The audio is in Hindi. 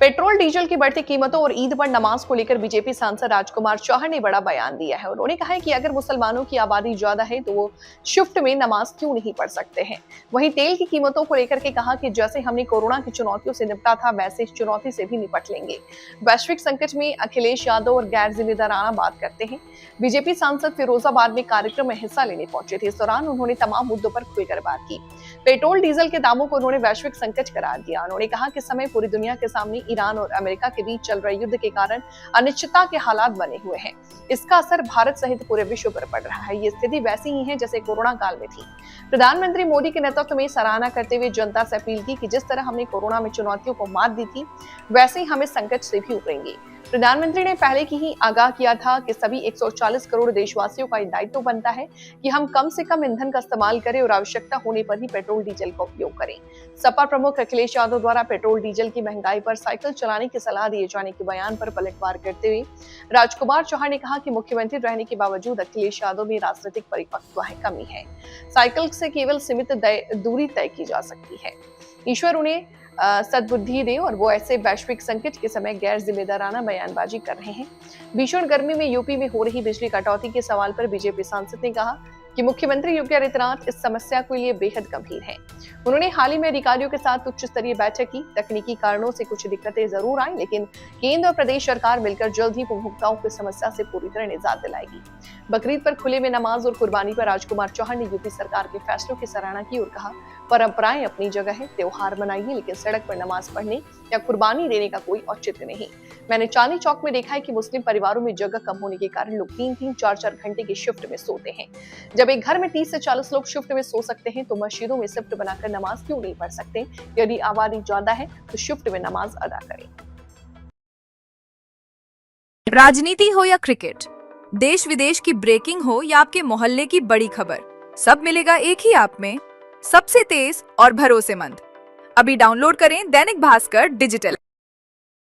पेट्रोल डीजल की बढ़ती कीमतों और ईद पर नमाज को लेकर बीजेपी सांसद राजकुमार चौहान ने बड़ा बयान दिया है। उन्होंने कहा है कि अगर मुसलमानों की आबादी ज्यादा है तो वो शिफ्ट में नमाज क्यों नहीं पढ़ सकते हैं। वहीं तेल की कीमतों को लेकर के कहा कि जैसे हमने कोरोना की चुनौतियों से निपटा था वैसे इस चुनौती से भी निपट लेंगे। वैश्विक संकट में अखिलेश यादव और गैर जिम्मेदाराना बात करते हैं। बीजेपी सांसद फिरोजाबाद में कार्यक्रम में हिस्सा लेने पहुंचे थे। इस दौरान उन्होंने तमाम मुद्दों पर खुलकर बात की। पेट्रोल डीजल के दामों को उन्होंने वैश्विक संकट करार दिया। उन्होंने कहा कि समय पूरी दुनिया के सामने ईरान और अमेरिका के बीच चल रहे युद्ध के कारण अनिश्चितता के हालात बने हुए हैं। इसका असर भारत सहित पूरे विश्व पर पड़ रहा है। ये स्थिति वैसी ही है जैसे कोरोना काल में थी। प्रधानमंत्री मोदी के नेतृत्व में सराहना करते हुए जनता से अपील की कि जिस तरह हमने कोरोना में चुनौतियों को मात दी थी वैसे ही हमें संकट से भी उबरेंगे। प्रधानमंत्री ने पहले की ही आगाह किया था कि सभी 140 करोड़ देशवासियों का दायित्व बनता है कि हम कम से कम ईंधन का इस्तेमाल करें और आवश्यकता होने पर ही पेट्रोल डीजल का उपयोग करें। सपा प्रमुख अखिलेश यादव द्वारा पेट्रोल डीजल की महंगाई पर साइकिल चलाने की सलाह दिए जाने के बयान पर पलटवार करते हुए राजकुमार चौहान ने कहा कि मुख्यमंत्री रहने के बावजूद अखिलेश यादव में राजनीतिक परिपक्वता है कमी है। साइकिल से केवल सीमित दूरी तय की जा सकती है। ईश्वर उन्हें सद्बुद्धि दे और वो ऐसे वैश्विक संकट के समय गैर जिम्मेदाराना बयानबाजी कर रहे हैं। भीषण गर्मी में यूपी में हो रही बिजली कटौती के सवाल पर बीजेपी सांसद ने कहा कि मुख्यमंत्री योगी आदित्यनाथ इस समस्या के लिए बेहद गंभीर हैं। उन्होंने हाल ही में अधिकारियों के साथ उच्च स्तरीय बैठक की। तकनीकी कारणों से कुछ दिक्कतें जरूर आई, लेकिन केंद्र और प्रदेश सरकार मिलकर जल्द ही उपभोक्ताओं की समस्या से पूरी तरह निजात दिलाएगी। बकरीद पर खुले में नमाज और कुर्बानी पर राजकुमार चौहान ने यूपी सरकार के फैसलों की सराहना की और कहा, परंपराएं अपनी जगह है, त्योहार मनाइए, लेकिन सड़क पर नमाज पढ़ने या कुर्बानी देने का कोई औचित्य नहीं। मैंने चांदनी चौक में देखा है कि मुस्लिम परिवारों में जगह कम होने के कारण लोग 3-3, 4-4 घंटे की शिफ्ट में सोते हैं। जब एक घर में 30 से 40 लोग शिफ्ट में सो सकते हैं तो मस्जिदों में शिफ्ट बनाकर नमाज क्यों नहीं पढ़ सकते। यदि आबादी ज्यादा है तो शिफ्ट में नमाज अदा करें। राजनीति हो या क्रिकेट, देश विदेश की ब्रेकिंग हो या आपके मोहल्ले की बड़ी खबर, सब मिलेगा एक ही ऐप में, सबसे तेज और भरोसेमंद। अभी डाउनलोड करें दैनिक भास्कर डिजिटल।